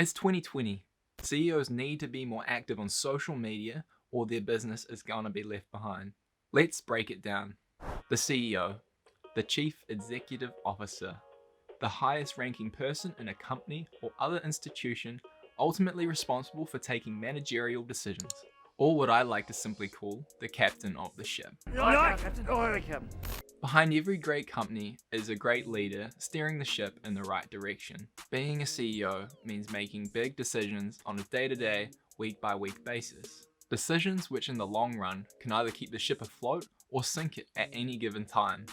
It's 2020. CEOs need to be more active on social media or their business is going to be left behind. Let's break it down. The CEO, the Chief Executive Officer, the highest ranking person in a company or other institution, ultimately responsible for taking managerial decisions, or what I like to simply call the captain of the ship. Behind every great company is a great leader steering the ship in the right direction. Being a CEO means making big decisions on a day-to-day, week-by-week basis. Decisions which in the long run can either keep the ship afloat or sink it at any given time.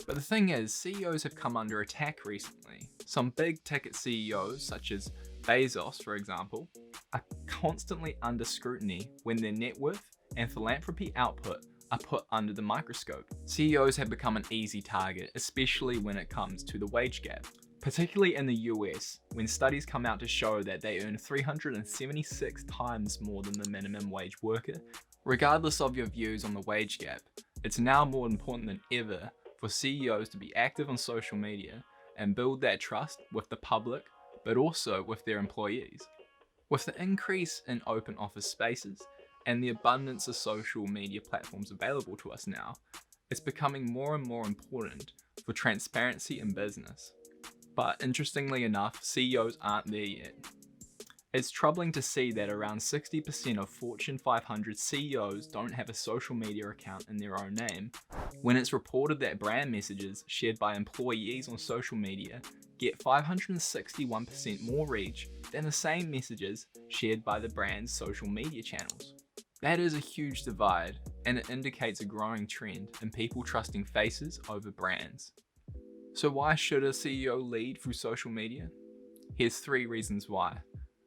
But the thing is, CEOs have come under attack recently. Some big ticket CEOs, such as Bezos for example, are constantly under scrutiny when their net worth and philanthropy output are put under the microscope. CEOs have become an easy target, especially when it comes to the wage gap. Particularly in the US, when studies come out to show that they earn 376 times more than the minimum wage worker. Regardless of your views on the wage gap, it's now more important than ever for CEOs to be active on social media and build that trust with the public, but also with their employees. With the increase in open office spaces and the abundance of social media platforms available to us now, it's becoming more and more important for transparency in business. But interestingly enough, CEOs aren't there yet. It's troubling to see that around 60% of Fortune 500 CEOs don't have a social media account in their own name, when it's reported that brand messages shared by employees on social media get 561% more reach than the same messages shared by the brand's social media channels. That is a huge divide, and it indicates a growing trend in people trusting faces over brands. So why should a CEO lead through social media? Here's 3 reasons why.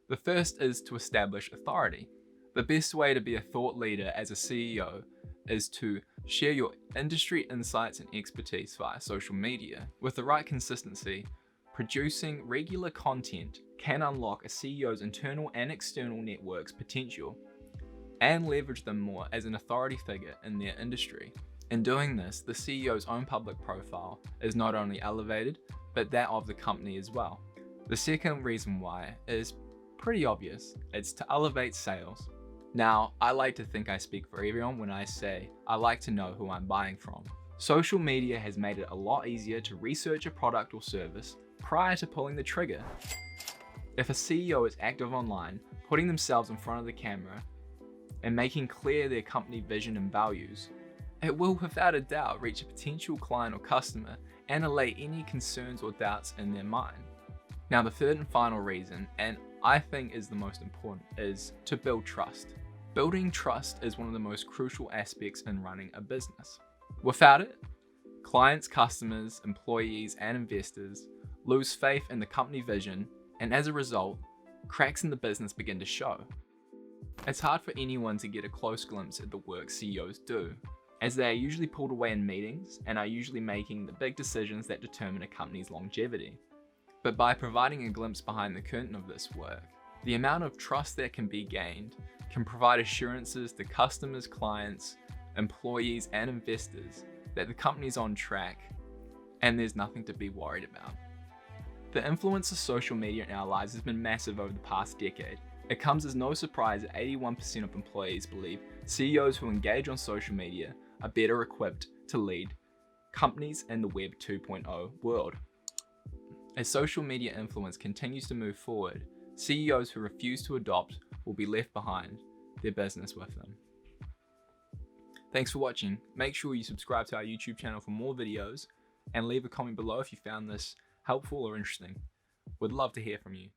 The first is to establish authority. The best way to be a thought leader as a CEO is to share your industry insights and expertise via social media. With the right consistency, producing regular content can unlock a CEO's internal and external network's potential and leverage them more as an authority figure in their industry. In doing this, the CEO's own public profile is not only elevated, but that of the company as well. The second reason why is pretty obvious. It's to elevate sales. Now, I like to think I speak for everyone when I say I like to know who I'm buying from. Social media has made it a lot easier to research a product or service prior to pulling the trigger. If a CEO is active online, putting themselves in front of the camera, and making clear their company vision and values, it will without a doubt reach a potential client or customer and allay any concerns or doubts in their mind. Now the third and final reason, and I think is the most important, is to build trust. Building trust is one of the most crucial aspects in running a business. Without it, clients, customers, employees, and investors lose faith in the company vision, and as a result, cracks in the business begin to show. It's hard for anyone to get a close glimpse at the work CEOs do, as they are usually pulled away in meetings and are usually making the big decisions that determine a company's longevity. But by providing a glimpse behind the curtain of this work, the amount of trust that can be gained can provide assurances to customers, clients, employees, and investors that the company's on track and there's nothing to be worried about. The influence of social media in our lives has been massive over the past decade. It comes as no surprise that 81% of employees believe CEOs who engage on social media are better equipped to lead companies in the Web 2.0 world. As social media influence continues to move forward, CEOs who refuse to adopt will be left behind, their business with them. Thanks for watching. Make sure you subscribe to our YouTube channel for more videos and leave a comment below if you found this helpful or interesting. We'd love to hear from you.